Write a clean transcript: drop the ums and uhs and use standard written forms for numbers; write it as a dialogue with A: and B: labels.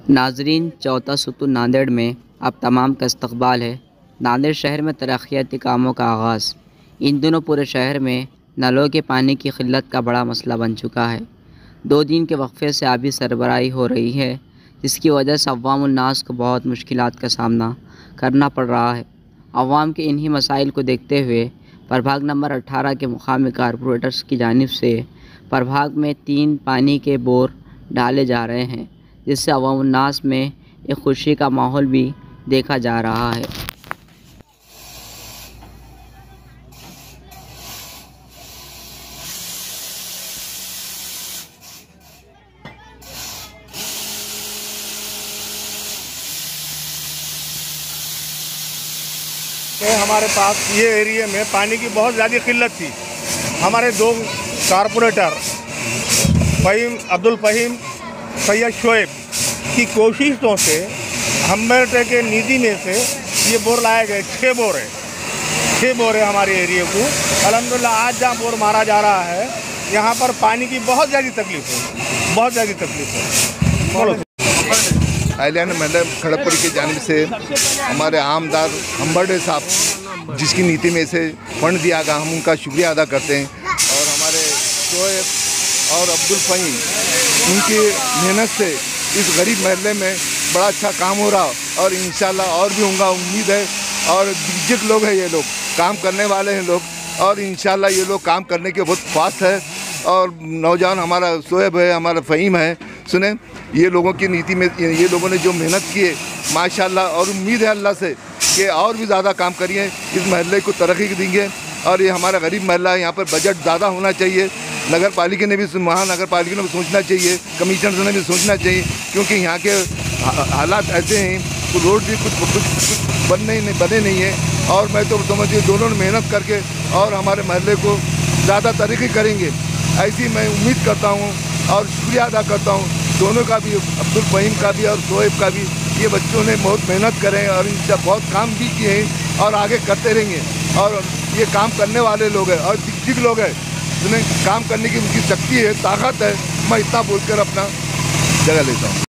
A: नाजरीन, चौथा सुतून नांदेड़ में आप तमाम का इस्तकबाल है। नांदेड़ शहर में तरक्याती कामों का आगाज़। इन दिनों पूरे शहर में नलों के पानी की किल्लत का बड़ा मसला बन चुका है। 2 दिन के वक्फे से आबी सरबराही हो रही है, जिसकी वजह से अवामुल नास को बहुत मुश्किलात का सामना करना पड़ रहा है। अवाम के इन्हीं मसाइल को देखते हुए प्रभाग नंबर 18 के मुकामी कारपोरेटर्स की जानिब से प्रभाग में 3 पानी के बोर डाले जा रहे हैं, जिससे अवामुल नास में एक खुशी का माहौल भी देखा जा रहा है।
B: हमारे पास ये एरिया में पानी की बहुत ज़्यादा किल्लत थी। हमारे 2 कारपोरेटर अब्दुल फ़हीम, सैयद शोएब की कोशिशों से हम्बेर्टे के निधि में से ये बोर लाए गए। 6 बोर है, 6 बोर है हमारे एरिया को। अल्हम्दुलिल्लाह आज जहाँ बोर मारा जा रहा है, यहाँ पर पानी की बहुत ज़्यादा तकलीफ है, बहुत ज़्यादा तकलीफ है।
C: आइलैंड मंडल खड़गपुर की जानिब से हमारे आमदार हम्बर्टे साहब जिसकी नीति में से फंड दिया गया, हम उनका शुक्रिया अदा करते हैं। और हमारे शोएब और अब्दुल फ़हीम, उनकी मेहनत से इस गरीब महल्ले में बड़ा अच्छा काम हो रहा और इंशाल्लाह और भी होगा, उम्मीद है। और दिग्गज लोग हैं, ये लोग काम करने वाले हैं लोग, और इंशाल्लाह ये लोग काम करने के बहुत फास्ट है। और नौजवान हमारा शोएब है, हमारा फ़हीम है, सुने ये लोगों की नीति में ये लोगों ने जो मेहनत की है माशाल्लाह, और उम्मीद है अल्लाह से कि और भी ज़्यादा काम करिए, इस महल्ले को तरक्की देंगे। और ये हमारा गरीब महल्ला है, यहाँ पर बजट ज़्यादा होना चाहिए। नगर पालिका ने भी, महानगर पालिका ने भी सोचना चाहिए, कमिश्नर ने भी सोचना चाहिए, क्योंकि यहाँ के हालात ऐसे हैं, तो रोड भी कुछ बने नहीं है। और मैं तो समझिए दोनों ने मेहनत करके और हमारे महल्ले को ज़्यादा तरक्की करेंगे, ऐसी मैं उम्मीद करता हूँ और शुक्रिया अदा करता हूँ दोनों का भी, अब्दुल फ़हीम का भी और शोएब का भी। ये बच्चों ने बहुत मेहनत करें और इनसे बहुत काम भी किए हैं और आगे करते रहेंगे। और ये काम करने वाले लोग हैं और दिग्गज लोग हैं, जिन्हें काम करने की उनकी शक्ति है, ताकत है। मैं इतना बोलकर अपना जगह लेता हूँ।